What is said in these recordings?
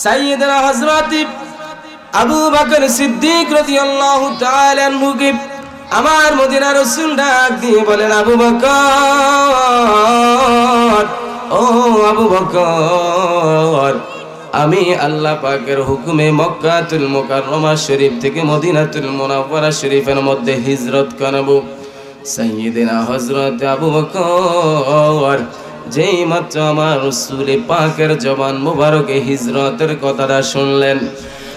সাইয়েদনা হযরত আবু বকর সিদ্দিক রাদিয়াল্লাহু তাআলা আনহুকে আমার মদিনার রাসূল ডাক দিয়ে বলেন, আবু বকর, ও আবু বকর, আমি আল্লাহ পাকের হুকুমে মক্কাতুল মুকাররমা শরীফ থেকে মদিনাতুল মুনাওয়ারা শরীফের মধ্যে হিজরত করব। সাইয়েদনা হযরত আবু বকর যেই মাত্র আমার রাসূল পাকের জবান মুবারকে হিজরতের কথাটা শুনলেন,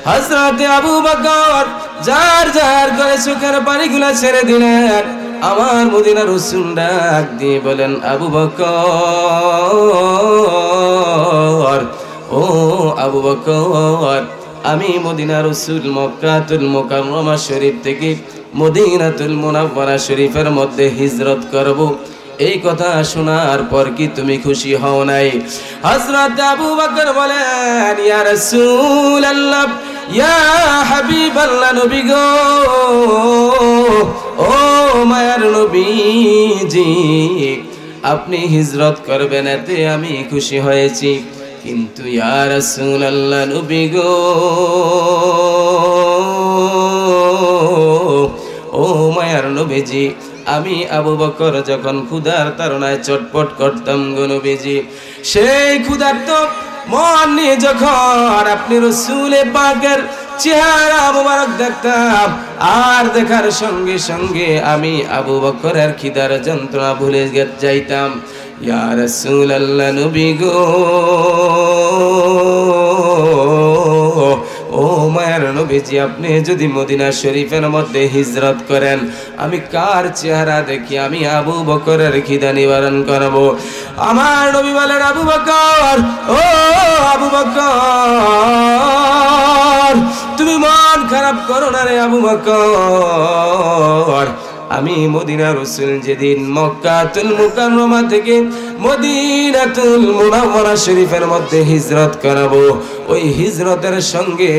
হযরত আবু বকর জার জার করে চোখের পানিগুলো ছেড়ে দিলেন। আমার মদিনার রাসূল ডাক দিয়ে বলেন, আবু বকর, ও আবু বকর, আমি মদিনার রাসূল মক্কাতুল মুকাররমা শরীফ থেকে মদিনাতুল মুনাওয়ারা শরীফের মধ্যে হিজরত করব। এই কথা শোনার পর কি তুমি খুশি হও নাই? হযরত আবু বকর বলেন, ইয়া রাসূলুল্লাহ, ইয়া হাবিবাল্লাহ, নবী গো, ও মায়ার নবীজি, আপনি হিজরত করবেন এতে আমি খুশি হয়েছি, কিন্তু ইয়া রাসূলুল্লাহ, নবী গো, ও মায়ার নবীজি, আমি আবু বকর যখন ক্ষুধার তাড়নায় চটপট করতাম গো নবীজি, সেই ক্ষুধার্ত মন নিয়ে যখন আপনি রাসূল পাকের চেহারা মুবারক দেখতাম, আর দেখার সঙ্গে সঙ্গে আমি আবু বকরের খিদার যন্ত্রণা ভুলে যাইতাম। ইয়া রাসূলুল্লাহ, নবী গো, ও মায়ের নবীজি, আপনি যদি মদিনা শরীফের মধ্যে হিজরত করেন, আমি কার চেহারা দেখি আমি আবু বকরের খিদা নিবারণ করব? আমার নবী বলেন, আবু বকর, ও আবু বকর, তুমি মন খারাপ করো না রে আবু বকর। আমি মদিনার রাসূল যেদিন মক্কাতুল মুকাররমা থেকে মদিনাতুল মুনাওয়ারা শরীফের মধ্যে হিজরত করাবো, ওই হিজরতের সঙ্গে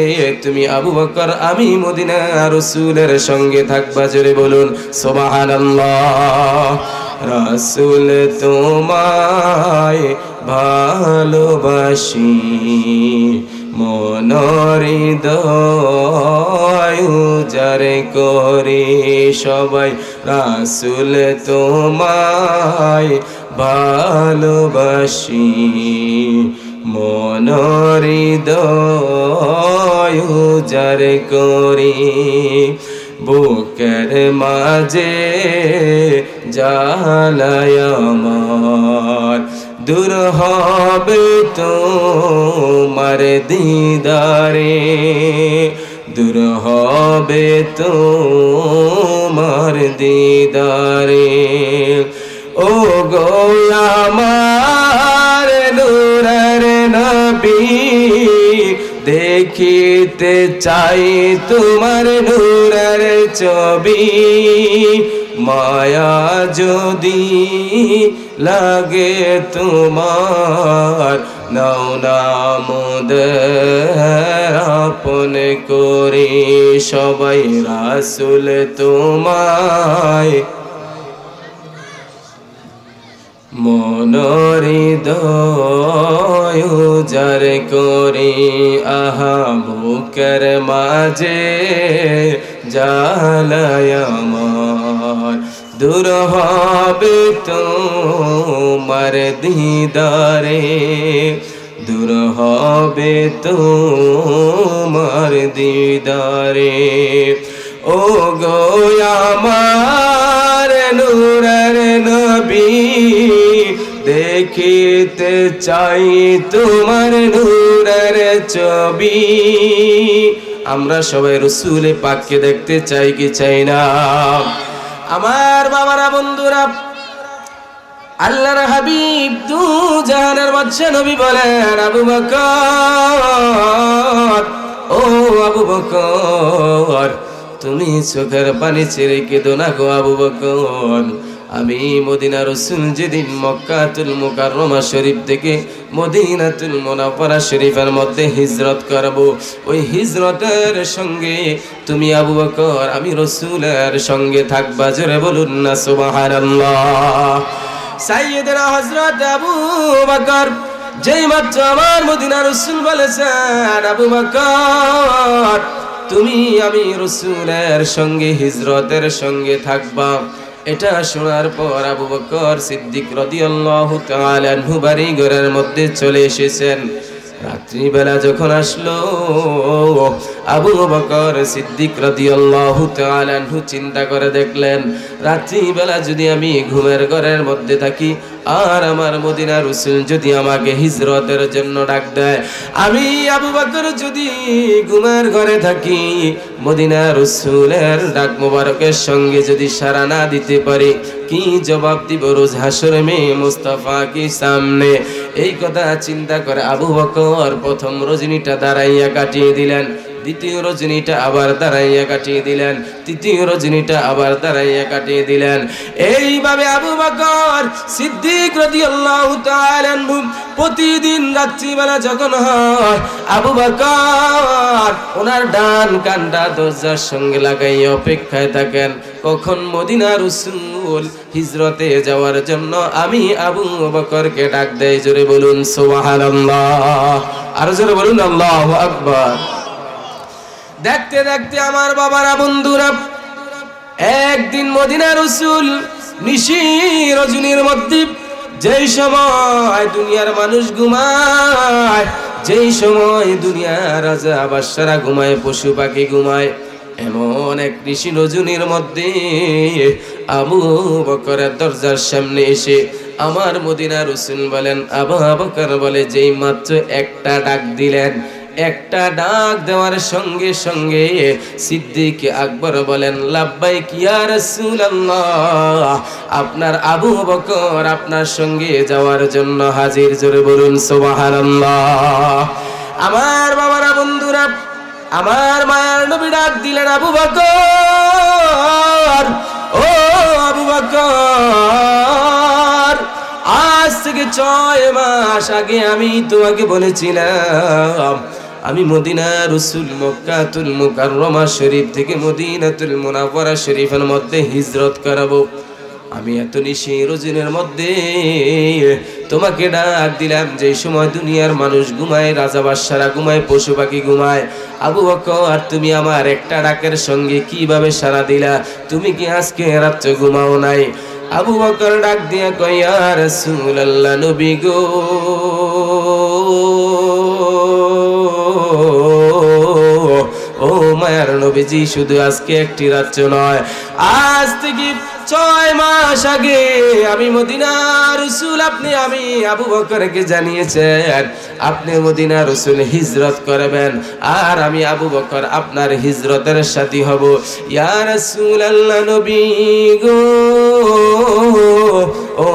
তুমি আবু বকর আমি মদিনার রাসূলের সঙ্গে থাকবা। জোরে বলুন সুবহানাল্লাহ। রাসূল তোমায় ভালোবাসি, মনের হৃদয় উজাড় করে সবাই, রাসূল তোমায় ভালোবাসি, মনের হৃদয় উজাড় করে, বুকের মাঝে জ্বালায় আমার, দূর হবে তোমার দিদারে, দূর হবে তোমার দিদারে, ও গো আমার নূরের নবী, দেখিতে চাই তোমার নূরের ছবি, মায়া যদি লাগে তোমার, নাও নাম আপন করে সবাই, রাসূল তোমায় মনের হৃদয় উজাড় করে, আহা বুকের মাঝে জ্বালায় আমার, দূর হবে তোমার দিদারে, দূর হবে তোমার দিদারে, ও গো আমার নূরের নবী, দেখিতে চাই তোমার নূরের ছবি। আমরা সবাই রাসূল পাককে দেখতে চাই কি চাই না? আমার বাবারা, বন্ধুরা, আল্লাহর হাবিব দু জাহানের বাদশা নবী বলেন, আবু বকর, ও আবু বকর, তুমি চোখের পানি ছেড়ে কেঁদো না গো আবু বকর। আমি মদিনার রাসূল যেদিন মক্কাতুল মুকাররমা শরীফ থেকে মদিনাতুল মুনাওয়ারা শরীফের মধ্যে হিজরত করব, ওই হিজরতের সঙ্গে তুমি আবু বকর আমি রাসূলের সঙ্গে থাকবা। জোরে বলুন না সুবহানাল্লাহ। সাইয়েদনা হযরত আবু বকর যেই মাত্র আমার মদিনার রাসূল বলেছেন আবু বকর তুমি আমি রাসূলের সঙ্গে হিজরতের সঙ্গে থাকবা, এটা শোনার পর আবু বকর সিদ্দিক রাদিয়াল্লাহু তাআলা আনহু বাড়ি ঘরের মধ্যে চলে এসেছেন। রাত্রিবেলা যখন আসলো আবু বকর সিদ্দিক রাদিয়াল্লাহু তাআলা আনহু চিন্তা করে দেখলেন, রাত্রিবেলা যদি আমি ঘুমের ঘরের মধ্যে থাকি আর আমার মদিনার রাসূল যদি আমাকে হিজরতের জন্য ডাক দেয়, আমি আবু বকর যদি ঘুমের ঘরে থাকি মদিনার রাসূলের ডাক মোবারকের সঙ্গে যদি সাড়া না দিতে পারি, কি জবাব দিব রোজ হাসরে মে মুস্তাফা কি সামনে? এই কথা চিন্তা করে আবু বকর প্রথম রজনীটা দাঁড়াইয়া কাটিয়ে দিলেন, দ্বিতীয় রজনীটা আবার দাঁড়াইয়া কাটিয়ে দিলেন, তৃতীয় রজনীটা আবার দাঁড়াইয়া কাটিয়ে দিলেন। এইভাবে আবু বকর সিদ্দিক রাদিয়াল্লাহু তাআলা আনহু প্রতিদিন রাত্রিবেলা যখন হয় আবু বকর ওনার ডান কানটা দরজার সঙ্গে লাগাইয়া অপেক্ষায় থাকেন, কখন মদিনার রাসূল হিজরতে যাওয়ার জন্য আমি আবু বকরকে ডাক দেয়। জোরে বলুন সুবহানাল্লাহ, আর জোরে বলুন আল্লাহু আকবার। দেখতে দেখতে আমার বাবারা বন্ধুরা, একদিন মদিনার রাসূল নিশি রজনীর মধ্যে যেই সময় দুনিয়ার মানুষ ঘুমায়, যেই সময় দুনিয়ার রাজা বাদশারা ঘুমায়, পশু পাখি ঘুমায়, এমন এক নিশি রজনীর মধ্যে আবু বকরের দরজার সামনে এসে আমার মদিনার রাসূল বলেন, আবু বকর বলে যেই মাত্র একটা ডাক দিলেন, একটা ডাক দেওয়ার সঙ্গে সঙ্গে সিদ্দিক আকবর বলেন, লাব্বাইক ইয়া রাসূলুল্লাহ, আপনার আবু বকর আপনার সঙ্গে যাওয়ার জন্য হাজির। জোরে বলুন সুবহানাল্লাহ। আমার বাবারা বন্ধুরা, আমার মায়ার নবী ডাক দিলেন, আবু বকর, ও আবু বকর, আজ থেকে 6 মাস আগে আমি তোমাকে বলেছিলাম আমি মদিনার রাসূল মক্কাতুল মুকাররমা শরীফ থেকে মদিনাতুল মুনাওয়ারা শরীফের মধ্যে হিজরত করাবো। আমি এত নিশি রজনীর মধ্যে তোমাকে ডাক দিলাম যে সময় দুনিয়ার মানুষ ঘুমায়, রাজা বাদশারা ঘুমায়, পশু পাখি ঘুমায়। আবু বকর তুমি আমার একটা ডাকের সঙ্গে কিভাবে সাড়া দিলা? তুমি কি আজকে রাত্রে ঘুমাও নাই? আবু বকর ডাক দিয়া কয়, ইয়া রাসূলুল্লাহ, নবী গো, ও মায়ার নবীজি, শুধু আজকে একটি রাত্র নয়, আজ থেকে 6 মাস আগে আমি মদিনার রাসূল আমি আবু বকরকে জানিয়েছেন আপনি মদিনার রাসূল হিজরত করবেন, আর আমি আবু বকর আপনার হিজরতের সাথী হব। ইয়া রাসূলুল্লাহ, নবী গো, ও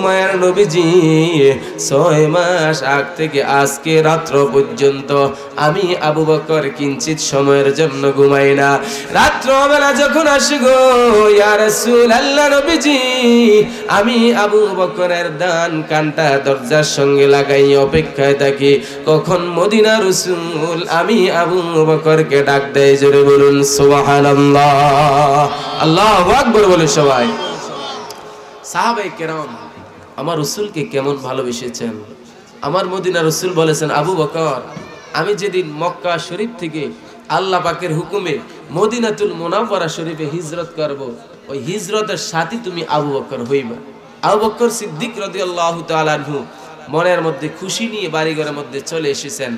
মায়ের নবীজি, 6 মাস আগ থেকে আজকে রাত্র পর্যন্ত আমি আবু বকর কিঞ্চিত সময়ের জন্য ঘুমাই না। রাত্রবেলা যখন আসি গো ইয়া রাসূলুল্লাহ নবীজি, আমি আবু বকরের ডান কানটা দরজার সঙ্গে লাগাই অপেক্ষায় থাকি কখন মদিনার রাসূল আমি আবু বকরকে ডাক দেয়। জোরে বলুন সুবহানাল্লাহ, আল্লাহু আকবার বলে সবাই। সাহাবায়ে কেরাম আমার রাসূলকে কেমন ভালোবেসেছেন। আমার মদিনার রাসূল বলেছেন, আবু বকর, আমি যেদিন মক্কা শরীফ থেকে আল্লাহ পাকের হুকুমে মদিনাতুল মুনাওয়ারা শরীফে হিজরত করব, ওই হিজরতের সাথী তুমি আবু বকর হইবা। আবু বকর সিদ্দিক রাদিয়াল্লাহু তাআলা আনহু মনের মধ্যে খুশি নিয়ে বাড়িঘরের মধ্যে চলে এসেছেন।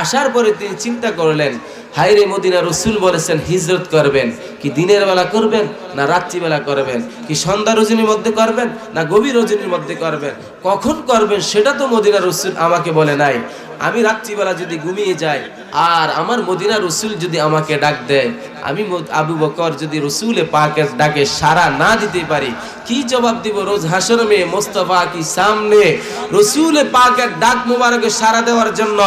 আসার পরে তিনি চিন্তা করলেন, হায়রে মদিনার রাসূল বলেছেন হিজরত করবেন, কি দিনের বেলা করবেন না রাত্রিবেলা করবেন, কি সন্ধ্যা রজনীর মধ্যে করবেন না গভীর রজনীর মধ্যে করবেন, কখন করবেন সেটা তো মদিনার রাসূল আমাকে বলে নাই। আমি রাত্রিবেলা যদি ঘুমিয়ে যাই আর আমার মদিনার রাসূল যদি আমাকে ডাক দেয়, আমি আবু বকর যদি রাসূলে পাকের ডাকে সাড়া না দিতে পারি, কি জবাব দিব রোজ হাসর মে মুস্তাফা কি সামনে? রাসূলে পাকের ডাক মোবারকে সাড়া দেওয়ার জন্য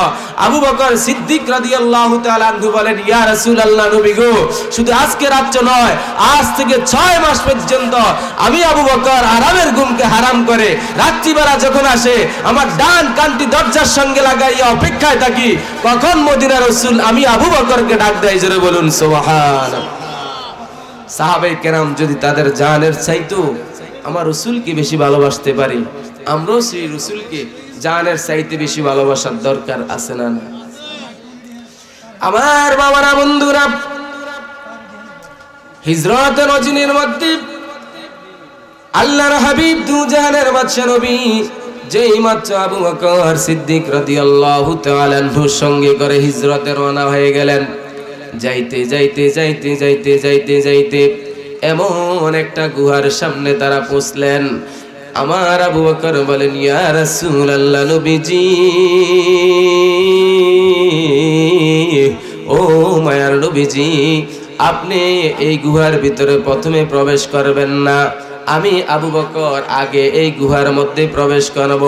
আবু বকর সিদ্দিক রাদিয়াল্লাহু তাআলা আনহু বলেন, ইয়া রাসূলুল্লাহ নবী গো, শুধু আজকে রাত্র নয়, আজ থেকে 6 মাস পর্যন্ত আমি আবু বকর আরামের ঘুমকে হারাম করে রাত্রিবেলা যখন আসে আমার ডান কানটি দরজার সঙ্গে লাগাইয়া অপেক্ষায় থাকি কখন মদিনার রাসূল আমি আবু বকরকে ডাক দেয়। জোরে বলুন সুবহানাল্লাহ। সাহাবায়ে কেরাম যদি তাদের জানের চাইতো আমার রাসূলকে বেশি ভালোবাসতে পারি, আমরাও সেই রাসূলকে জানের চাইতে বেশি ভালোবাসার দরকার আছে না? আমার বাবারা, বন্ধুরা, হিজরত রজনীর মধ্যে আল্লাহর হাবিব দু জাহানের বাদশা নবী যেই মাত্র আবু বকর সিদ্দিক রাদিয়াল্লাহু তাআলা আনহুর সঙ্গে করে হিজরতে রওনা হয়ে গেলেন। যাইতে যাইতে যাইতে যাইতে যাইতে যাইতে এমন একটা গুহার সামনে তারা পৌঁছলেন। আমার আবু বকর বলেন, ইয়া রাসূলুল্লাহ, নবীজি, ও মায়ার নবীজি, আপনি এই গুহার ভিতরে প্রথমে প্রবেশ করবেন না, আমি আবু বকর আগে এই গুহার মধ্যে প্রবেশ করব।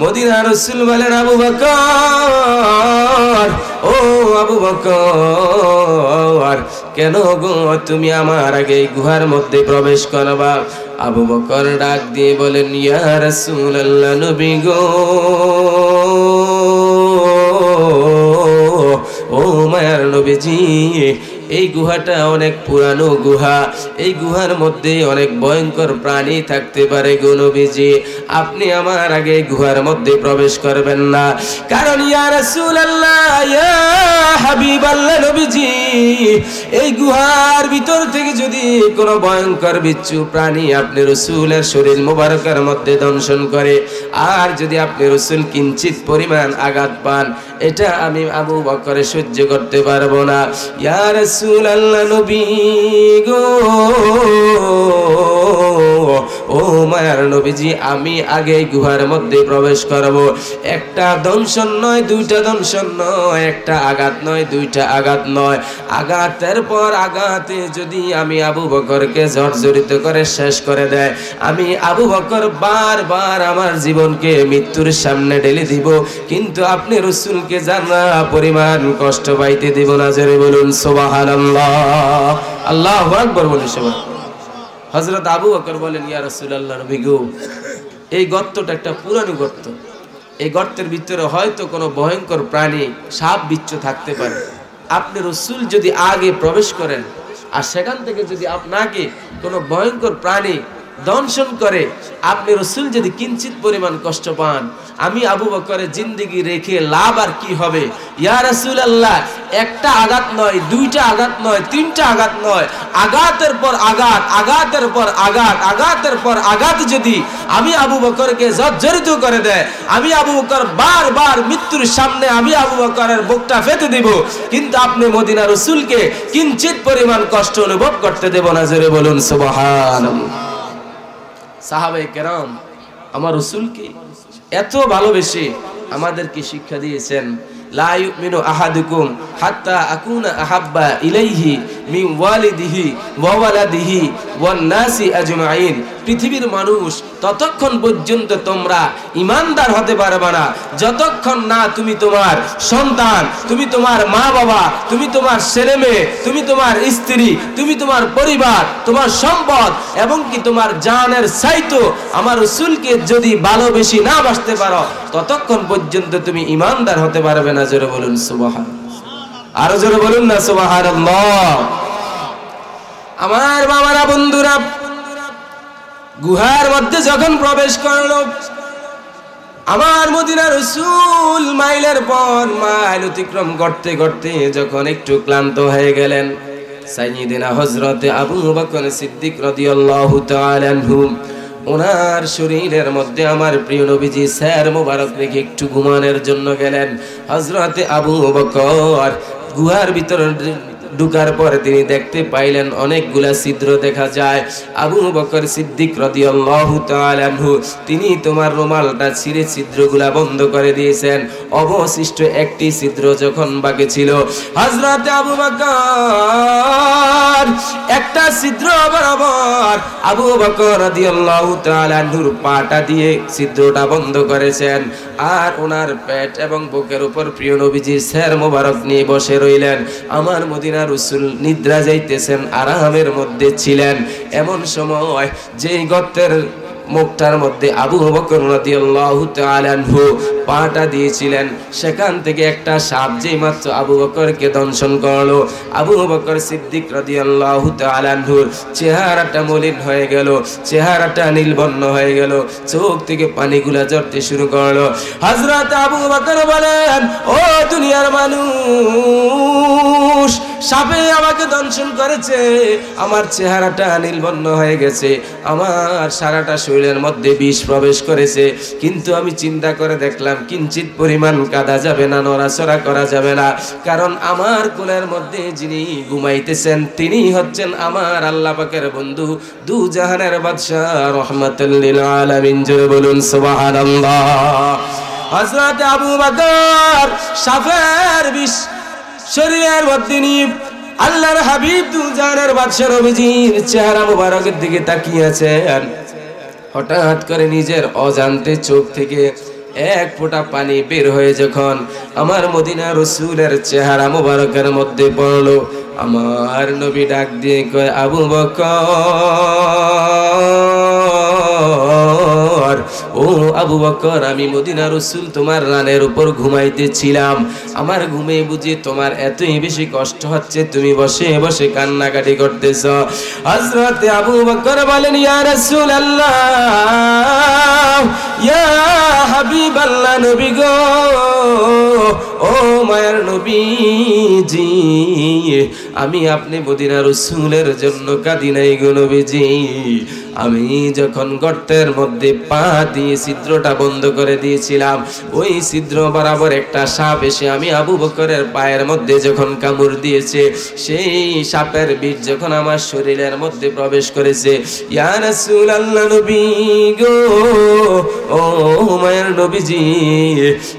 মদিনার রাসূল বলেন, আবু বকর, ও আবু বকর, কেন গো তুমি আমার আগে এই গুহার মধ্যে প্রবেশ করবা? আবু বকর ডাক দিয়ে বলেন, ইয়া রাসূলুল্লাহ, নবী গো, ও মায়ার নবীজি, এই গুহাটা অনেক পুরানো গুহা, এই গুহার মধ্যে অনেক ভয়ঙ্কর প্রাণী থাকতে পারে গো নবীজি, আপনি আমার আগে গুহার মধ্যে প্রবেশ করবেন না। কারণ ইয়া রাসূলুল্লাহ, ইয়া হাবিবাল্লাহ, নবীজি, এই গুহার ভিতর থেকে যদি কোনো ভয়ঙ্কর বিচ্ছু প্রাণী আপনি রাসূলের শরীর মোবারকের মধ্যে দংশন করে, আর যদি আপনি রাসূল কিঞ্চিত পরিমাণ আঘাত পান, এটা আমি আবু বকর সহ্য করতে পারবো না। ইয়া রাসূলুল্লাহ, নবী গো, ও মায়ার নবীজি, আমি আগে গুহার মধ্যে প্রবেশ করব। একটা দংশন নয়, দুইটা দংশন নয়, একটা আঘাত নয়, দুইটা আঘাত নয়, আঘাতের পর আঘাতে যদি আমি আবু বকরকে জর্জরিত করে শেষ করে দেয়, আমি আবু বকর বারবার আমার জীবনকে মৃত্যুর সামনে ঢেলে দিব, কিন্তু আপনি রাসূলকে জানা পরিমাণ কষ্ট পাইতে দিব না। জোরে বলুন সুবহানাল্লাহ, আল্লাহু আকবার বলুন সুবহানাল্লাহ। হযরত আবু বকর বলেন, ইয়া রাসূলুল্লাহ, নবী গো, এই গর্তটা একটা পুরানো গর্ত, এই গর্তের ভিতরে হয়তো কোনো ভয়ঙ্কর প্রাণী, সাপ বিচ্ছু থাকতে পারে, আপনি রাসূল যদি আগে প্রবেশ করেন আর সেখান থেকে যদি আপনাকে কোনো ভয়ঙ্কর প্রাণী দংশন করে, আপনি রাসূল যদি কিঞ্চিত পরিমাণ কষ্ট পান, আমি আবু বকরের জিন্দেগি রেখে লাভ আর কি হবে? ইয়া রাসূলুল্লাহ, একটা আঘাত নয়, দুইটা আঘাত নয়, তিনটা আঘাত নয়, আঘাতের পর আঘাত, আঘাতের পর আঘাত, আঘাতের পর আঘাত যদি আমি আবু বকরকে জর্জরিত করে দেয়, আমি আবু বকর বারবার মৃত্যুর সামনে আমি আবু বকরের বুকটা ফেটে দেব, কিন্তু আপনি মদিনা রাসূলকে কিঞ্চিত পরিমাণ কষ্ট অনুভব করতে দেব না। জোরে বলুন সুবহানাল্লাহ। সাহাবায়ে কেরাম আমার রাসূলকে এত ভালোবেসে আমাদেরকে শিক্ষা দিয়েছেন, লা ইউমিনু আহাদুকুম হাত্তা আকুনা আহাব্বা ইলাইহি মিন ওয়ালিদিহি ওয়া ওয়ালাদিহি ওয়ান নাসি আজমাইন। পৃথিবীর মানুষ ততক্ষণ পর্যন্ত তোমরা ঈমানদার হতে পারবে না যতক্ষণ না তুমি তোমার সন্তান, তুমি তোমার মা বাবা, তুমি তোমার ছেলে মেয়ে, তুমি তোমার স্ত্রী, তুমি তোমার পরিবার, তোমার সম্পদ এবং কি তোমার জানের চাইতো আমার রাসূলকে যদি ভালোবেসে না বাসতে পারো, ততক্ষণ পর্যন্ত তুমি ঈমানদার হতে পারবে না। জোরে বলুন সুবহানাল্লাহ, আরো জোরে বলুন না সুবহানাল্লাহ। আমার বাবারা, বন্ধুরা, গুহার মধ্যে যখন প্রবেশ করলো, আমার মদিনার রাসূল মাইলের পর মাইল অতিক্রম করতে করতে যখন একটু ক্লান্ত হয়ে গেলেন, সাইয়্যিদিনা হযরতে আবু বকর সিদ্দিক রাদিয়াল্লাহু তাআলা আনহু ওনার শরীরের মধ্যে আমার প্রিয় নবীজি স্যার মোবারক রেখে একটু ঘুমানোর জন্য গেলেন। হযরতে আবু বকর গুহার ভিতর ঢুকার পরে তিনি দেখতে পাইলেন অনেকগুলা ছিদ্র দেখা যায়। আবু বকর সিদ্দিক রাদিয়াল্লাহু তাআলা আনহু তিনি তোমার রুমালটা ছিঁড়ে ছিদ্রগুলা বন্ধ করে দিয়েছেন। অবশিষ্ট একটি ছিদ্র যখন বাকি ছিল, হযরত আবু বকর একটা ছিদ্র বরাবর আবু বকর রাদিয়াল্লাহু তাআলা আনহুর পাটা দিয়ে ছিদ্রটা বন্ধ করেছেন, আর ওনার পেট এবং বুকের উপর প্রিয় নবীজির স্যার মোবারক নিয়ে বসে রইলেন। আমার মদিনা রাসূল নিদ্রা যাইতেছেন, আরামের মধ্যে ছিলেন। এমন সময় যেই গর্তের মুখটার মধ্যে আবু বকর রাদিয়াল্লাহু তাআলা আনহু পাটা দিয়েছিলেন, সেখান থেকে একটা সাপ যেই মাত্র আবু বকরকে দংশন করলো, আবু বকর সিদ্দিক রাদিয়াল্লাহু তাআলা আনহুর চেহারাটা মলিন হয়ে গেল, চেহারাটা নীলবর্ণ হয়ে গেল, চোখ থেকে পানিগুলা ঝরতে শুরু করলো। হযরত আবু বকর বলেন, ও দুনিয়ার মানুষ, সাপে আমাকে দংশন করেছে, আমার চেহারাটা নীলবর্ণ হয়ে গেছে, আমার সারাটা শরীরের মধ্যে বিষ প্রবেশ করেছে, কিন্তু আমি চিন্তা করে দেখলাম কিঞ্চিত পরিমাণ কাঁদা যাবে না, নড়াচড়া করা যাবে না, কারণ আমার কোলের মধ্যে যিনি ঘুমাইতেছেন তিনি হচ্ছেন আমার আল্লাহ পাকের বন্ধু, দু জাহানের বাদশা রহমাতুল লিল আলামিন। জোরে বলুন সুবহানাল্লাহ। হযরত আবু বকর সাপের বিষ শরীরের মধ্যে নিয়ে আল্লাহর হাবিব দু জাহানের বাদশা নবীজির চেহারা মুবারকের দিকে তাকিয়ে আছেন। হঠাৎ করে নিজের অজান্তে চোখ থেকে এক ফোঁটা পানি বের হয়ে যখন আমার মদিনা রাসূলের চেহারা মুবারকের মধ্যে পড়লো, আমার নবী ডাক দিয়ে কয়, আবু বকর, ও আবু বকর, আমি মদিনা রাসূল তোমার রানের উপর ঘুমাইতেছিলাম, আমার ঘুমে বুঝি তোমার এতই বেশি কষ্ট হচ্ছে, তুমি বসে বসে কান্নাকাটি করতেছ। হযরত আবু বকর বলেন, ইয়া রাসূলুল্লাহ, ইয়া হাবিবাল্লাহ, নবী গো, ও মায়ের নবীজি, আমি আপনি মদিনা রাসূলের জন্য কাঁদি নাই গো নবীজি, আমি যখন গর্তের মধ্যে পা দিয়ে ছিদ্রটা বন্ধ করে দিয়েছিলাম, ওই ছিদ্র বরাবর একটা সাপ এসে আমি আবু বকরের পায়ের মধ্যে যখন কামড় দিয়েছে, সেই সাপের বিষ যখন আমার শরীরের মধ্যে প্রবেশ করেছে, ইয়া রাসূলুল্লাহ, নবী গো, ও মায়ের নবীজি,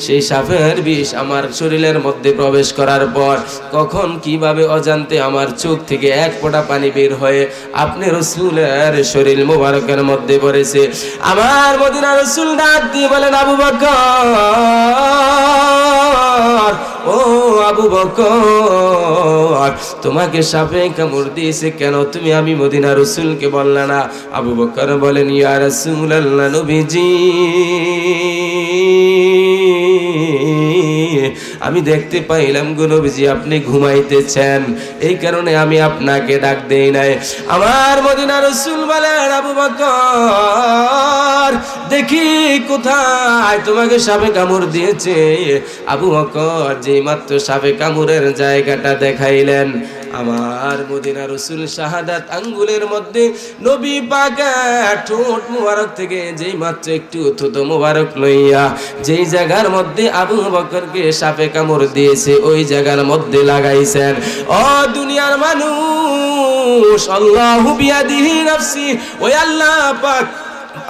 সেই সাপের বিষ আমার শরীরের মধ্যে প্রবেশ করার পর কখন কিভাবে অজান্তে আমার চোখ থেকে এক ফোঁটা পানি বের হয়ে আপনি রাসূলের শরীর মুবারকের মধ্যে পড়েছে। আমার মদিনা রাসূল ডাক দিয়ে বলেন, আবু বকর, ও আবু বকর, তোমাকে সাপে কামড় দিয়েছে কেন, তুমি আমি মদিনা রাসূলকে বললা না? আবু বকর বলেন, ইয়া রাসূলুল্লাহ, নবীজি, আমি দেখতে পাইলাম গো নবীজি আপনি ঘুমাইতেছেন, এই কারণে আমি আপনাকে ডাক দেই নাই। আমার মদিনা রাসূল বলেন, আবু বকর, দেখি কোথায় তোমাকে সাপে কামড় দিয়েছে। আবু বকর যেই মাত্র সাপে কামড়ের জায়গাটা দেখাইলেন, আমার মদিনা রাসূল শাহাদাত আঙ্গুলের মধ্যে নবী পাকের ঠোঁট মুবারক থেকে যেই মাত্র একটু থুতু মুবারক লইয়া যেই জায়গার মধ্যে আবু বকরকে সাপে কামড় দিয়েছে ওই জায়গার মধ্যে লাগাইছেন। ও দুনিয়ার মানুষ, আল্লাহু বিয়াদিহি নাফসি, ওই আল্লাহ পাক,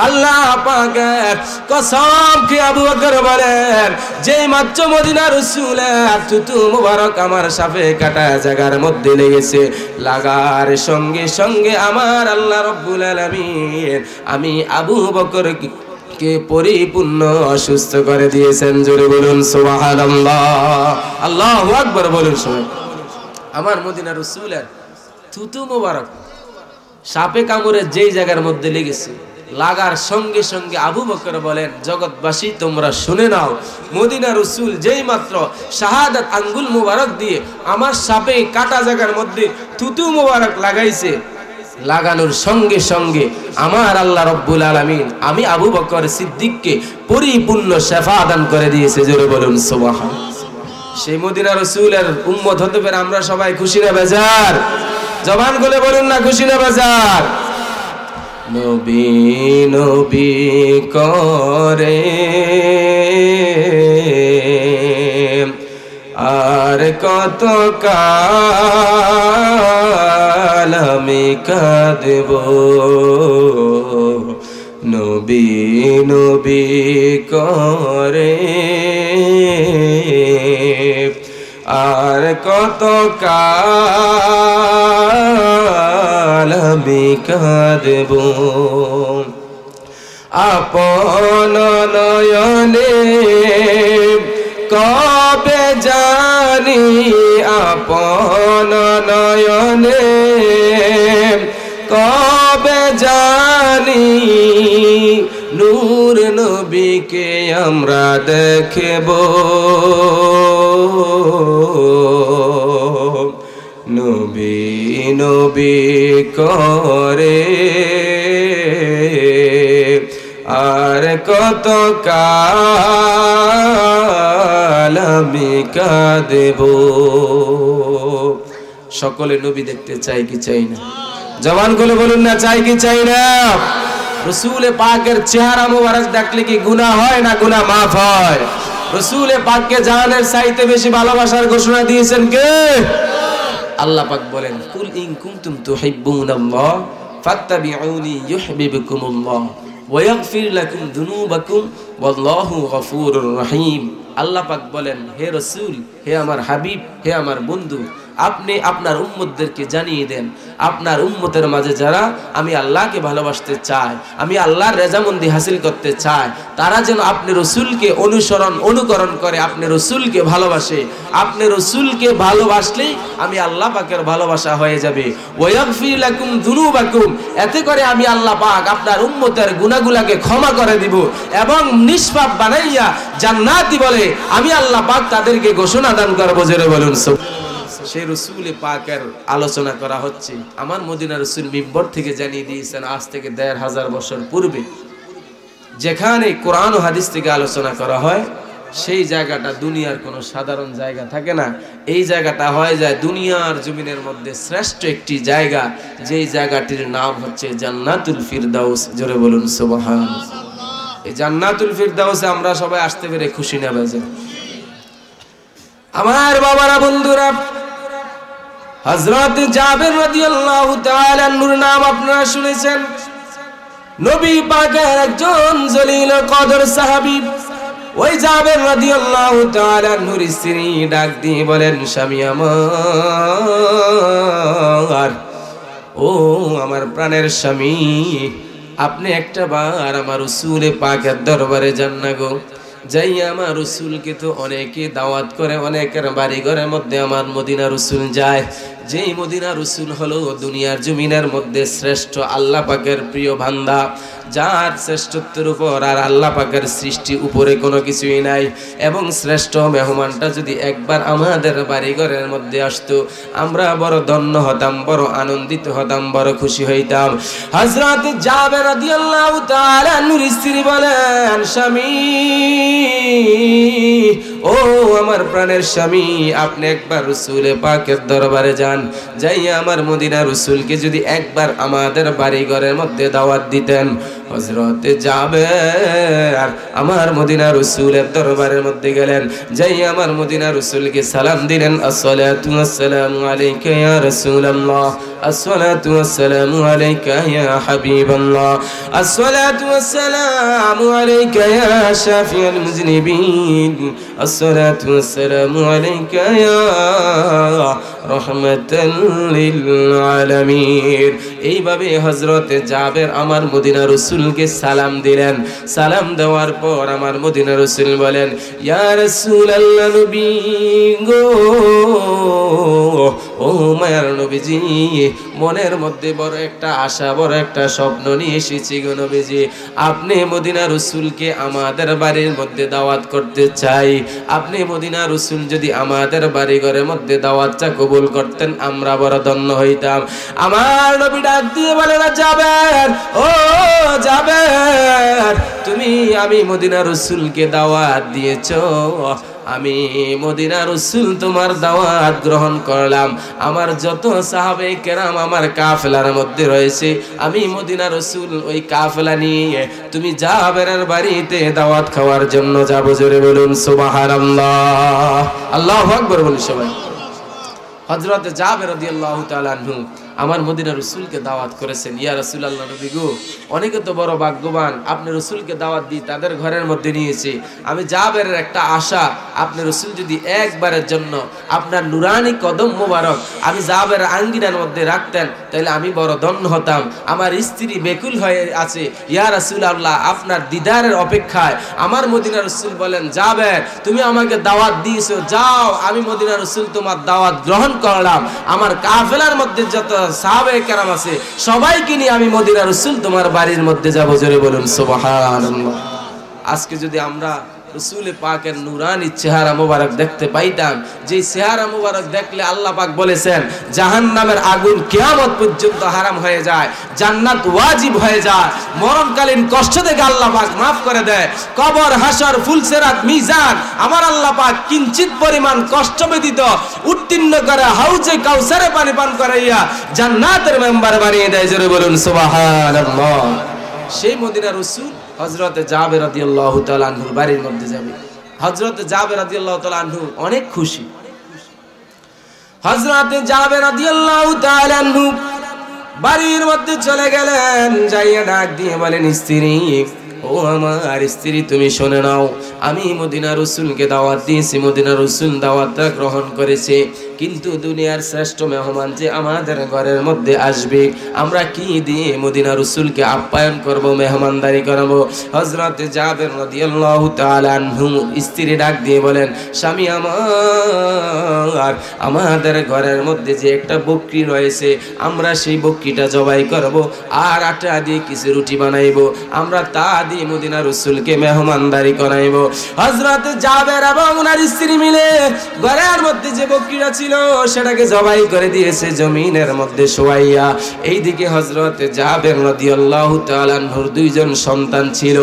আল্লাহ পাকের কসম খেয়ে আবু বকর বলেন, যেই মাত্র মদিনা রাসূলের থুতু মুবারক আমার সাপে কাটা জায়গার মধ্যে লেগেছে, লাগার সঙ্গে সঙ্গে আমার আল্লাহ রাব্বুল আলামিন আমি আবু বকরকে পরিপূর্ণ অসুস্থ করে দিয়েছেন। জোরে বলুন সুবহানাল্লাহ, আল্লাহু আকবার বলুন সবাই। আমার মদিনা রাসূলের থুতু মুবারক সাপে কামড়ে যেই জায়গার মধ্যে লেগেছে, লাগার সঙ্গে সঙ্গে আবু বকর বলেন, জগৎবাসী তোমরা শুনে নাও, মদিনা রাসূল যেই মাত্র শাহাদাত আঙ্গুল মুবারক দিয়ে আমার সাপে কাটা জায়গার মধ্যে থুতু মুবারক লাগাইছে, লাগানোর সঙ্গে সঙ্গে আমার আল্লাহ রাব্বুল আলামিন আমি আবু বকর সিদ্দিককে পরিপূর্ণ শিফা দান করে দিয়েছে। জোরে বলুন সুবহানাল্লাহ। সেই মদিনা রাসূলের উম্মত হতে পেরে আমরা সবাই খুশি না বেজার? জবান খুলে বলুন না, খুশি না বেজার? নবী নবী করে আর কত কাল আমি কাঁদব, নবী নবী করে আর কত কাল আমি কাঁদব, আপন নয়নে কবে জানি, আপন নয়নে কবে জানি আমরা দেখব নবী নবী করে আর কত কাল আমি কাঁদেব। সকলে নবী দেখতে চাই কি চাই না? জবান করে বলুন না, চাই কি চাই না? রসুল পাকের চেহারা মোবারক দেখলে কি গুনাহ হয় না গুনাহ মাফ হয়? রসুল পাককে জানের চাইতে বেশি ভালোবাসার ঘোষণা দিয়েছেন কে? আল্লাহ পাক বলেন, কুল ইন কুনতুম তুহিব্বুনাল্লাহ ফাত্তাবিউনি ইউহিব্বুকুমুল্লাহ ওয়া ইয়াগফির লাকুম যুনুবাকুম ওয়াল্লাহু গফুরুর রহিম। আল্লাহ পাক বলেন, হে রাসূল, হে আমার হাবিব, হে আমার বন্ধু, আপনি আপনার উম্মতদেরকে জানিয়ে দেন, আপনার উম্মতের মাঝে যারা আমি আল্লাহকে ভালোবাসতে চায়, আমি আল্লাহর রেজামন্দি হাসিল করতে চায়, তারা যেন আপনি রসুলকে অনুকরণ করে আপনি রসুলকে ভালোবাসে। আপনি রসুলকে ভালোবাসলেই আমি আল্লাহ পাকের ভালোবাসা হয়ে যাবে। ওয়াগফির লাকুম যুনুবাকুম, এতে করে আমি আল্লাহ পাক আপনার উম্মতের গুনাহগুলোকে ক্ষমা করে দিব এবং নিষ্পাপ বানাইয়া জান্নাতি বলে আমি আল্লাহ পাক তাদেরকে ঘোষণা দান করব। জোরে বলুন সুবহানাল্লাহ। সেই রসুল পাকের আলোচনা করা হচ্ছে। আমার মদিনা রসুল মিম্বর থেকে জানিয়ে দিয়েছেন আজ থেকে ১৫০০ বছর পূর্বে যেখানে কোরআন ও হাদিস থেকে আলোচনা করা হয় সেই জায়গাটা দুনিয়ার কোনো সাধারণ জায়গা থাকে না। এই জায়গাটা হয়ে যায় দুনিয়ার জমিনের মধ্যে শ্রেষ্ঠ একটি জায়গা, যেই জায়গাটির নাম হচ্ছে জান্নাতুল ফিরদাউস। জোরে বলুন সুবহানাল্লাহ। এই জান্নাতুল ফিরদাউসে আমরা সবাই আসতে পেরে খুশি না বাজে? আমার বাবারা, বন্ধুরা, হযরত জাবের রাদিয়াল্লাহু তাআলা আনহুর নাম আপনারা শুনেছেন। নবী পাকের একজন জলিল কদর সাহাবী। ওই জাবের রাদিয়াল্লাহু তাআলা আনহুর স্ত্রী ডাক দিয়ে বলেন, স্বামী আমার, ও আমার প্রাণের স্বামী, আপনি একটা বার আমার রাসূল পাকের দরবারে যান না গো। যাই আমার রসুলকে তো অনেকে দাওয়াত করে, অনেকের বাড়ি ঘরের মধ্যে আমার মদিনা রসুল যায়। যেই মদিনা রসুল হলো দুনিয়ার জমিনের মধ্যে শ্রেষ্ঠ আল্লাহ পাকের প্রিয় বান্দা, যার শ্রেষ্ঠত্বের উপর আর আল্লাহ পাকের সৃষ্টি উপরে কোনো কিছুই নাই। এবং শ্রেষ্ঠ মেহমানটা যদি একবার আমাদের বাড়ি ঘরের মধ্যে আসতো, আমরা বড় ধন্য হতাম, বড় আনন্দিত হতাম, বড় খুশি হইতাম। হযরত জাবের রাদিয়াল্লাহু তাআলা আনহুর স্ত্রী বলেন, স্বামী, ও আমার প্রাণের স্বামী, আপনি একবার রাসূল পাকের দরবারে যান। যাই আমার মদিনা রাসূলকে যদি একবার আমাদের বাড়ি ঘরের মধ্যে দাওয়াত দিতেন। হযরত জাবের আমার মদিনা রাসূলের দরবারের মধ্যে গেলেন। যাই আমার মদিনা রাসূলকে সালাম দিলেন, আসসালাতু ওয়াসসালামু আলাইকা ইয়া রাসূলুল্লাহ, আসসালাতু ওয়াসসালামু আলাইকা ইয়া হাবিবাল্লাহ, আসসালাতু ওয়াসসালামু আলাইকা ইয়া শাফিউল মুযনিবিন, আসসালাতু ওয়াসসালামু আলাইকা ইয়া রাহমাতাল লিল আলামিন। এইভাবে হযরত জাবের আমার মদিনা রাসূলকে সালাম দিলেন। সালাম দেওয়ার পর আমার মদিনা রাসূল বলেন, ইয়া রাসূলুল্লাহ, নবী গো, ও মায়ার নবীজি, মনের মধ্যে বড় একটা আশা, বড় একটা স্বপ্ন নিয়ে এসেছি গো নবীজি। আপনি মদিনা রাসূলকে আমাদের বাড়ির মধ্যে দাওয়াত করতে চাই। আপনি মদিনা রাসূল যদি আমাদের বাড়ি ঘরের মধ্যে দাওয়াতটা কবুল করতেন, আমরা বড় ধন্য হইতাম। আমার নবী ডাক দিয়ে বলেন, জাবের, ও জাবের, তুমি আমি মদিনা রাসূলকে দাওয়াত দিয়েছো, আমি মদিনা রাসূল তোমার দাওয়াত গ্রহণ করলাম। আমার যত সাহাবে কেরাম আমার কাফেলার মধ্যে রয়েছে, আমি মদিনা রাসূল ওই কাফেলা নিয়ে তুমি জাবেরের বাড়িতে দাওয়াত খাওয়ার জন্য যাব। জোরে বলুন সুবহানাল্লাহ, আল্লাহু আকবার বলুন সবাই। হযরত জাবের রাদিয়াল্লাহু তাআলা আনহু আমার মদিনা রাসূলকে দাওয়াত করেছেন। ইয়া রাসূলুল্লাহ, নবী গো, অনেকে তো বড় ভাগ্যবান, আপনি রাসূলকে দাওয়াত দিয়ে তাদের ঘরের মধ্যে নিয়েছে। আমি জাবেরের একটা আশা, আপনি রাসূল যদি একবারের জন্য আপনার নুরানি কদম মোবারক আমি জাবেরের আঙ্গিনার মধ্যে রাখতেন, তাহলে আমি বড় ধন্য হতাম। আমার স্ত্রী বেকুল হয়ে আছে, ইয়া রাসূলুল্লাহ, আপনার দিদারের অপেক্ষায়। আমার মদিনা রাসূল বলেন, জাবের, তুমি আমাকে দাওয়াত দিয়েছো, যাও, আমি মদিনা রাসূল তোমার দাওয়াত গ্রহণ করলাম। আমার কাফেলার মধ্যে যত সাহাবে কেরাম আছে সবাইকে নিয়ে আমি মদিনা রাসূল তোমার বাড়ির মধ্যে যাব। জোরে বলুন সুবহানাল্লাহ। আজকে যদি আমরা রসুল পাকের নুরানি চেহারা মুবারক দেখতে পাইতাম, যে চেহারা মুবারক দেখলে আল্লাহ পাক বলেছেন জাহান্নামের আগুন কিয়ামত পর্যন্ত হারাম হয়ে যায়, জান্নাত ওয়াজিব হয়ে যায়, মরণকালীন কষ্ট থেকে আল্লাহ পাক মাফ করে দেয়, কবর হাসর ফুলসিরাত মিজান আমার আল্লাহ পাক কিঞ্চিত পরিমাণ কষ্ট ব্যতীত উত্তীর্ণ করে হাউজে কাউসারে পানি পান করাইয়া জান্নাতের মেম্বার বানিয়ে দেয়। জোরে বলুন সুবহানাল্লাহ। সেই মদিনার রাসূল হযরত জাবের রাদিয়াল্লাহু তাআলা আনহুর বাড়ির মধ্যে যাবে। হযরত জাবের রাদিয়াল্লাহু তাআলা আনহু অনেক খুশি। হযরত জাবের রাদিয়াল্লাহু তাআলা আনহু বাড়ির মধ্যে চলে গেলেন, যাইয়া ডাক দিয়ে বলেন, স্ত্রী, ও আমার স্ত্রী, তুমি শুনে নাও, আমি মদিনা রাসূলকে দাওয়াত দিয়েছি, মদিনা রাসূল দাওয়াতটা গ্রহণ করেছে, কিন্তু দুনিয়ার শ্রেষ্ঠ মেহমান যে আমাদের ঘরের মধ্যে আসবে, আমরা কি দিয়ে মদিনা রাসূলকে আপ্যায়ন করব, মেহমানদারি করব? হযরত জাবের রাদিয়াল্লাহু তাআলা আনহু স্ত্রী ডাক দিয়ে বলেন, স্বামী আমার, আমাদের ঘরের মধ্যে যে একটা বকরি রয়েছে, আমরা সেই বকরিটা জবাই করব, আর আটা দিয়ে কিছু রুটি বানাইব, আমরা তা দিয়ে মদিনা রাসূলকে মেহমানদারি করাইব। হযরত জাবের এবং ওনার স্ত্রী মিলে ঘরের মধ্যে যে বকরিটা ছিল সেটাকে জবাই করে দিয়েছে জমিনের মধ্যে শোয়াইয়া। এইদিকে হযরত জাবের রাদিয়াল্লাহু তাআলা আনহুর দুইজন সন্তান ছিল।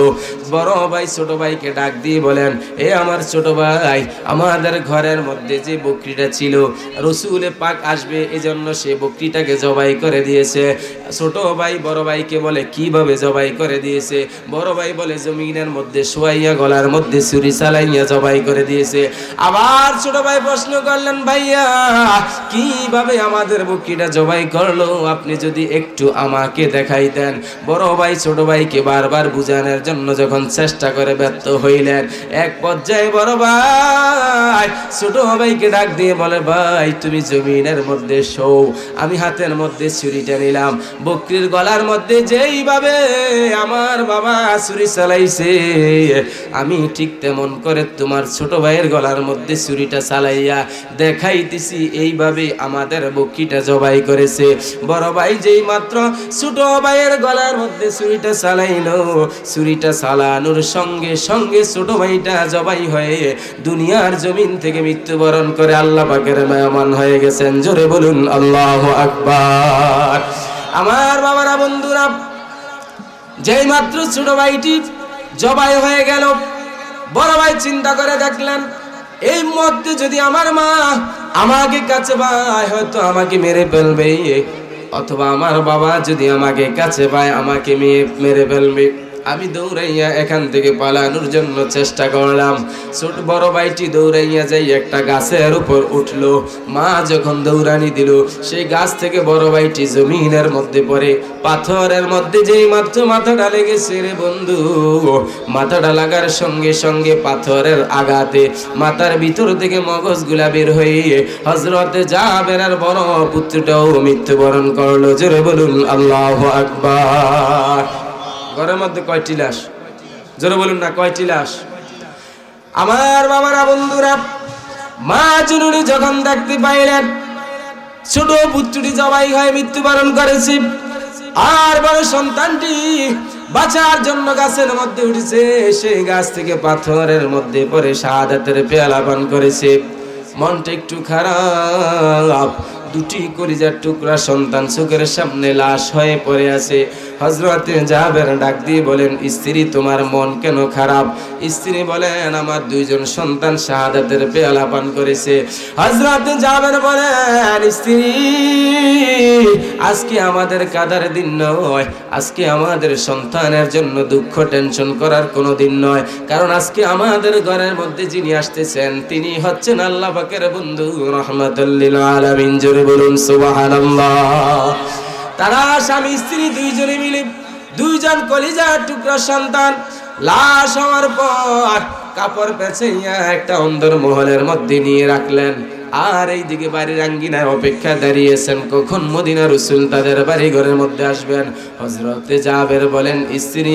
বড় ভাই ছোট ভাইকে ডাক দিয়ে বলেন, এ আমার ছোট ভাই, আমাদের ঘরের মধ্যে যে বকরিটা ছিল, রাসূল পাক আসবে এজন্য সে বকরিটাকে জবাই করে দিয়েছে। ছোট ভাই বড় ভাইকে বলে, কিভাবে জবাই করে দিয়েছে? বড় ভাই বলে, জমিনের মধ্যে শোয়াইয়া গলার মধ্যে ছুরি চালাইয়া জবাই করে দিয়েছে। আবার ছোট ভাই প্রশ্ন করলেন, ভাইয়া কিভাবে আমাদের বকরিটা জবাই করলো, আপনি যদি একটু আমাকে দেখাইতেন। বড় ভাই ছোট ভাইকে বারবার বুঝানোর জন্য যখন চেষ্টা করে ব্যর্থ হইলেন, এক পর্যায়ে বড় ভাই ছোট ভাইকে ডাক দিয়ে বলে, ভাই তুমি জমিনের মধ্যে শোও, আমি হাতের মধ্যে ছুরিটা নিলাম, বকরির গলার মধ্যে যেইভাবে আমার বাবা ছুরি চালাইছে, আমি ঠিক তেমন করে তোমার ছোট ভাইয়ের গলার মধ্যে ছুরিটা চালাইয়া দেখাইতেছি, এইভাবে আমাদের বকরিটা জবাই করেছে। বড় ভাই যেই মাত্র ছোট ভাইয়ের গলার মধ্যে ছুরিটা চালাইলো, ছুরিটা চালানোর সঙ্গে সঙ্গে ছোট ভাইটা জবাই হয়ে দুনিয়ার জমিন থেকে মৃত্যুবরণ করে আল্লাহ পাকের মেহমান হয়ে গেছেন। জোরে বলুন আল্লাহু আকবার। আমার বাবারা, বন্ধুরা, যেই মাত্র ছোট ভাইটি জবাই হয়ে গেল, বড় ভাই চিন্তা করে দেখলেন, এই মধ্যে যদি আমার মা আমাকে কাছে পায় হয়তো আমাকে মেরে ফেলবে, অথবা আমার বাবা যদি আমাকে কাছে পায় আমাকে মেরে ফেলবে। আমি দৌড়াইয়া এখান থেকে পালানোর জন্য চেষ্টা করলাম। ছোট বড় ভাইটি দৌড়াইয়া যাই একটা গাছের উপর উঠলো। মা যখন দৌড়ানি দিল, সেই গাছ থেকে বড় ভাইটি জমিনের মধ্যে পড়ে, পাথরের মধ্যে যেই মাত্র মাথাটা লেগেছে রে বন্ধু, মাথাটা লাগার সঙ্গে সঙ্গে পাথরের আঘাতে মাথার ভিতর থেকে মগজগুলা বের হয়ে হযরত জাবেরের বড় পুত্রটাও মৃত্যুবরণ করলো। জোরে বলুন আল্লাহু আকবার। ঘরের মধ্যে কয়টি লাশ? জোরে বলুন না, কয়টি লাশ? আমার বাবারা, বন্ধুরা, মা জননী যখন দেখতে পাইলেন ছোট পুত্রটি জবাই হয়ে মৃত্যুবরণ করেছে, আর বড় সন্তানটি বাঁচার জন্য গাছের মধ্যে উঠেছে, সেই গাছ থেকে পাথরের মধ্যে পড়ে শাহাদাতের পেয়ালা পান করেছে, মনটা একটু খারাপ। দুটি কলিজার টুকরা সন্তান চোখের সামনে লাশ হয়ে পড়ে আছে। হযরত জাবের ডাক দিয়ে বলেন, স্ত্রী তোমার মন কেন খারাপ? স্ত্রী বলেন, আমার দুইজন সন্তান শাহাদাতের পেয়ালা পান করেছে। হযরত জাবের বলেন, স্ত্রী আজকে আমাদের কাদার দিন নয়, আজকে আমাদের সন্তানের জন্য দুঃখ টেনশন করার কোনো দিন নয়, কারণ আজকে আমাদের ঘরের মধ্যে যিনি আসতেছেন তিনি হচ্ছেন আল্লাহ পাকের বন্ধু রাহমাতুল লিল আলামিন। জোরে বলুন সুবহানাল্লাহ। তারা স্বামী স্ত্রী দুইজনে মিলে দুইজন কলিজার টুকরা সন্তান লাশ হওয়ার পর কাপড় পেঁচাইয়া একটা অন্দর মহলের মধ্যে নিয়ে রাখলেন। আর এইদিকে বাড়ির আঙ্গিনায় অপেক্ষা দাঁড়িয়েছেন কখন মদিনা রাসূল তাদের বাড়ি ঘরের মধ্যে আসবেন। হযরতে জাবের বলেন, স্ত্রী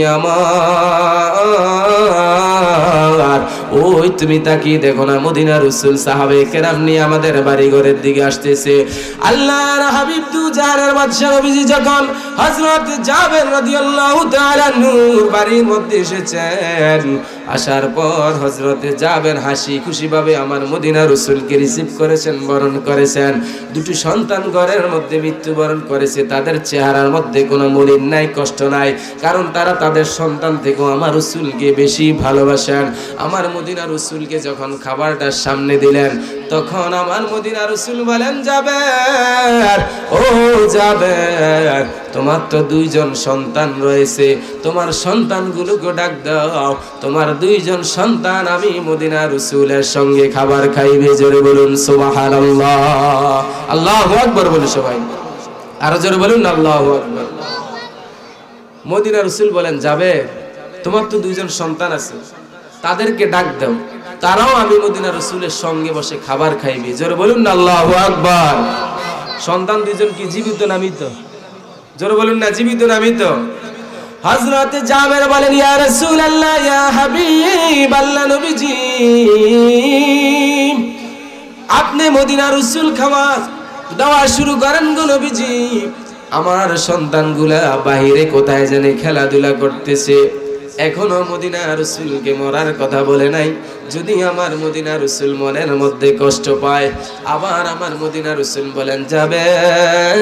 আমার, ওই তুমি তাকিয়ে দেখো না, মদিনা রাসূল সাহাবে কেরাম নিয়ে আমাদের বাড়ি ঘরের দিকে আসতেছে। আল্লাহর হাবিব দু জাহানের বাদশা নবীজি যখন হযরত জাবের রাদিয়াল্লাহু তাআলা নূর বাড়ির মধ্যে এসেছেন, আসার পর হযরতে জাবের হাসি খুশিভাবে আমার মদিনা রাসূলকে রিসিভ করেছেন, বরণ করেছেন। দুটি সন্তান ঘরের মধ্যে মৃত্যুবরণ করেছে, তাদের চেহারার মধ্যে কোনো মলিন নাই, কষ্ট নাই, কারণ তারা তাদের সন্তান থেকেও আমার রাসূলকে বেশি ভালোবাসেন। আমার মদিনা রাসূলকে যখন খাবারটা সামনে দিলেন, তখন আমার মদিনা রাসূল বলেন, জাবের, ও জাবের, তোমার তো দুইজন সন্তান রয়েছে, তোমার সন্তানগুলোকে ডাক দাও, তোমার দুইজন সন্তান আমি মদিনা রাসূলের সঙ্গে খাবার খাইবে। জোরে বলুন সুবহানাল্লাহ, আল্লাহু আকবার বলুন সবাই, আরো জোরে বলুন আল্লাহু আকবার। মদিনা রাসূল বলেন, জাবের, তোমার তো দুইজন সন্তান আছে, তাদেরকে ডাক দাও, তারাও আমি মদিনা রাসূলের সঙ্গে বসে খাবার খাইবে। জোরে বলুন না আল্লাহু আকবার। সন্তান দুইজন কি জীবিত না মৃত? জোরে বলুন না, জীবিত না মৃত? হযরত জাবের বলেন, ইয়া রাসূলুল্লাহ, ইয়া হাবিবাল্লাহ, নবীজি, আপনি মদিনা রাসূল খাবার দেওয়া শুরু করেন গো নবীজি। আমার সন্তানগুলা বাহিরে কোথায় জানে খেলাধুলা করতেছে, এখনো মদিনা রাসূলকে মরার কথা বলে নাই। যদি আমার মদিনা রাসূল মনের মধ্যে কষ্ট পায়, আবার আমার মদিনা রাসূল বলেন, জাবের,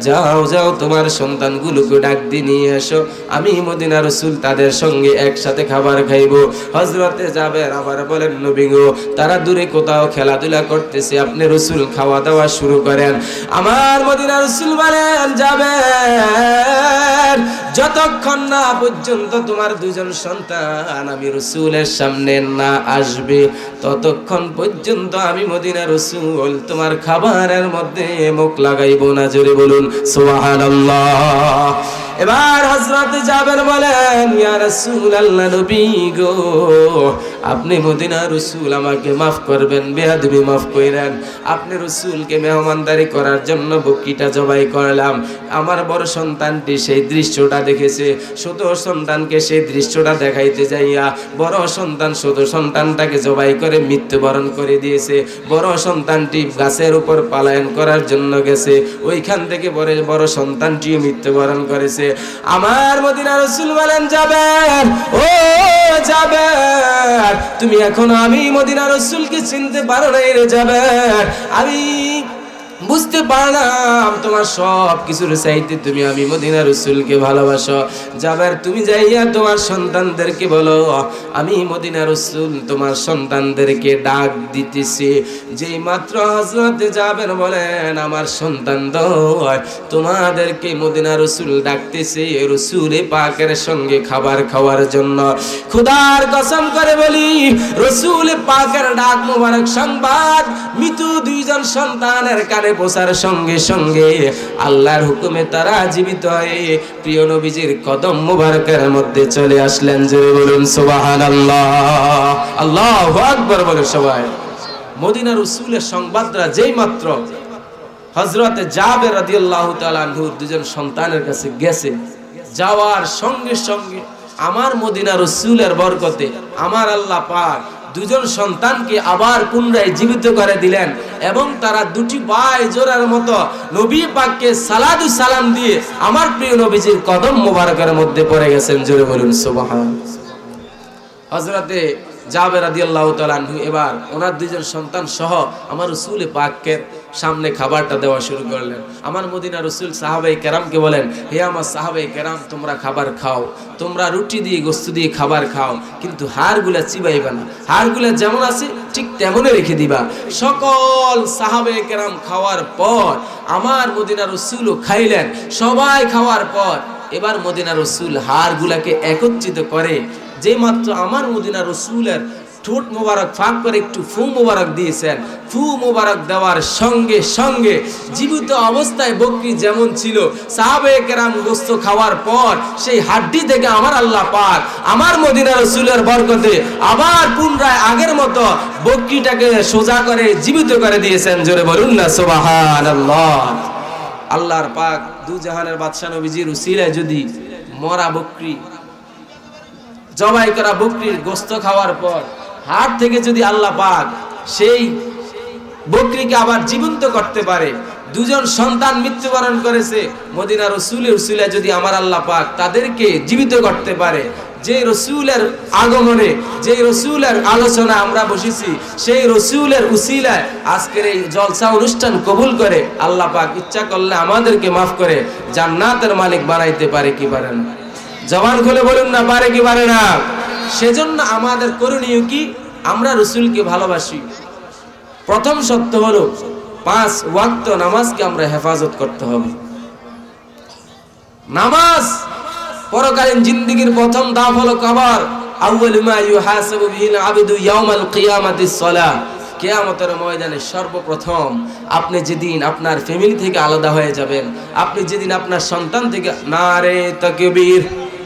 যাও যাও, তোমার সন্তানগুলোকে ডাক দিয়ে নিয়ে এসো, আমি মদিনা রাসূল তাদের সঙ্গে একসাথে খাবার খাইব। হযরতে জাবের আবার বলেন, নবী গো, তারা দূরে কোথাও খেলাধুলা করতেছে, আপনি রাসূল খাওয়া দাওয়া শুরু করেন। আমার মদিনা রাসূল বলেন, জাবের, যতক্ষণ না পর্যন্ত তোমার দুজন সন্তান আমি রাসূলের সামনে না আসবে, ততক্ষণ পর্যন্ত আমি মদিনা রাসূল তোমার খাবারের মধ্যে মুখ লাগাইব না। জোরে বলুন সুবহানাল্লাহ। এবার হযরত জাবের বলেন, ইয়া রাসূলুল্লাহ, নবী গো, আপনি মদিনা রাসূল আমাকে maaf করবেন, বেয়াদবি maaf কইরেন। আপনি রাসূলকে মেহমানদারি করার জন্য বকরিটা জবাই করলাম। আমার বড় সন্তানটি সেই দৃশ্যটা দেখেছে, ছোট সন্তানকে সেই দৃশ্যটা দেখাইতে যাইয়া বড় সন্তান ছোট সন্তানটাকে জবাই করে মৃত্যুবরণ করে দিয়েছে। বড় সন্তানটি গাছের উপর পলায়ন করার জন্য গেছে, ওইখান থেকে বড় সন্তানটিও মৃত্যুবরণ করেছে। আমার মদিনা রাসূল বলেন, জাবের, ও জাবের, তুমি এখনো আমি মদিনা রাসূলকে চিনতে পারো নাই রে জাবের। আমি বুঝতে পারলাম তোমার সব কিছুর চাইতে তুমি আমি মদিনা রাসূলকে ভালোবাসো। জাবের, তুমি যাইয়া তোমার সন্তানদেরকে বলো আমি মদিনা রাসূল তোমার সন্তানদেরকে ডাক দিতেছি। যেই মাত্র হযরতে জাবের বলেন, আমার সন্তানদ্বয় তোমাদেরকে মদিনা রাসূল ডাকতেছে রাসূলে পাকের সঙ্গে খাবার খাওয়ার জন্য। খোদার কসম করে বলি, রাসূলে পাকের ডাক মোবারক সংবাদ মৃত দুইজন সন্তানের কানে পৌঁছার সঙ্গে সঙ্গে আল্লাহর হুকুমে তারা জীবিত হয়ে প্রিয় নবীজির কদম মুবারকের মধ্যে চলে আসলেন। জোরে বলুন সুবহানাল্লাহ, আল্লাহু আকবার বলে সবাই। মদিনা রাসূলের সংবাদরা যেই মাত্র হযরতে জাবের রাদিয়াল্লাহু তাআলা আনহুর দুজন সন্তানের কাছে গেছে, যাওয়ার সঙ্গে সঙ্গে আমার মদিনা রাসূলের বরকতে আমার আল্লাহ পাক দুজন সন্তানকে আবার পুনরায় জীবিত করে দিলেন এবং তারা দুটি ভাই জোড়ার মতো নবী পাককে সালাতু সালাম দিয়ে আমার প্রিয় নবীজির কদম মোবারকের মধ্যে পড়ে গেছেন। জোরে বলুন সুবহানাল্লাহ। হযরতে জাবের রাদিয়াল্লাহু তাআলা আনহু এবার ওনার দুইজন সন্তান সহ আমার রাসূল পাকের সামনে খাবারটা দেওয়া শুরু করলেন। আমার মদিনা রাসূল সাহাবায়ে কেরামকে বলেন, হে আমার সাহাবায়ে কেরাম, তোমরা খাবার খাও, তোমরা রুটি দিয়ে গোশত দিয়ে খাবার খাও, কিন্তু হাড়গুলা চিবাইবা না, হাড়গুলা যেমন আছে ঠিক তেমনই রেখে দিবা। সকল সাহাবায়ে কেরাম খাওয়ার পর আমার মদিনা রাসূলও খাইলেন। সবাই খাওয়ার পর এবার মদিনা রাসূল হাড়গুলাকে একত্রিত করে যে মাত্র আমার মদিনা রাসূলের ঠোঁট মোবারক ফাঁক করে একটু ফু মোবারক দিয়েছেন। ফু মোবারক দেওয়ার সঙ্গে সঙ্গে জীবিত অবস্থায় বকরি যেমন ছিল, সাহাবায়ে কেরাম গোশত খাওয়ার পর সেই হাড্ডি থেকে আমার আল্লাহ পাক আমার মদিনা রাসূলের বরকতে আবার পুনরায় আগের মতো বকরিটাকে সোজা করে জীবিত করে দিয়েছেন। জোরে বলুন না সুবহানাল্লাহ। আল্লাহর পাক দু জাহানের বাদশা নবীজির উসিলায় যদি মরা বকরি জবাই করা বকরির গোশত খাওয়ার পর হাড় থেকে যদি আল্লাহ পাক সেই বকরিকে আবার জীবন্ত করতে পারে, দুজন সন্তান মৃত্যুবরণ করেছে মদিনা রাসূলের উসিলায় যদি আমার আল্লাহ পাক তাদেরকে জীবিত করতে পারে, যে রসুলের আগমনে, যে রসুলের আলোচনা আমরা বসেছি, সেই রসুলের উসিলায় আজকের এই জলসা অনুষ্ঠান কবুল করে আল্লাহ পাক ইচ্ছা করলে আমাদেরকে মাফ করে জান্নাতের মালিক বানাইতে পারে কি পারে না? জবান খুলে বলুন না, পারে কি পারে না? সেজন্য আমাদের করণীয় কি? আমরা রসুলকে ভালোবাসি। প্রথম সত্য হলো 5 ওয়াক্ত নামাজকে আমরা হেফাজত করতে হবে। নামাজ পরকালীন জিন্দেগীর প্রথম ধাপ হলো কবর। আউয়ালু মা ইউহাসাবু বিহিল আবদু ইয়াউমাল কিয়ামাতিস সালাহ। কিয়ামতের ময়দানে সর্বপ্রথম আপনি যেদিন আপনার ফ্যামিলি থেকে আলাদা হয়ে যাবেন, আপনি যেদিন আপনার সন্তান থেকে, নারে তাকবীর,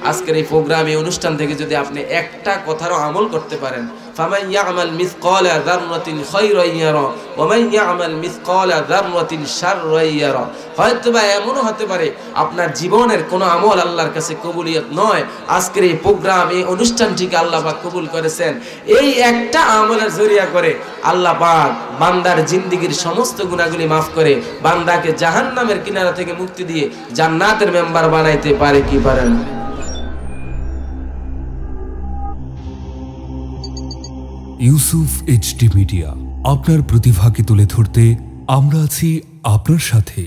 আজকের এই প্রোগ্রামে অনুষ্ঠান থেকে যদি আপনি একটা কথারও আমল করতে পারেন, ফামান ইয়ামাল মিসকালা যাররাতিন খায়রান ইয়ারা ওয়া মান ইয়ামাল মিসকালা যাররাতিন শাররান ইয়ারা। হয়তোবা এমনও হতে পারে আপনার জীবনের কোনো আমল আল্লাহর কাছে কবুলিয়ত নয়, আজকের এই প্রোগ্রাম, এই অনুষ্ঠানটিকে আল্লাহ পাক কবুল করেছেন। এই একটা আমলের জরিয়া করে আল্লাহ পাক বান্দার জিন্দেগীর সমস্ত গুনাহগুলি মাফ করে বান্দাকে জাহান্নামের কিনারা থেকে মুক্তি দিয়ে জান্নাতের মেম্বার বানাইতে পারে কি পারে না? ইউসুফ এইচডি মিডিয়া, আপনার প্রতিভাকে তুলে ধরতে আমরা আছি আপনার সাথে।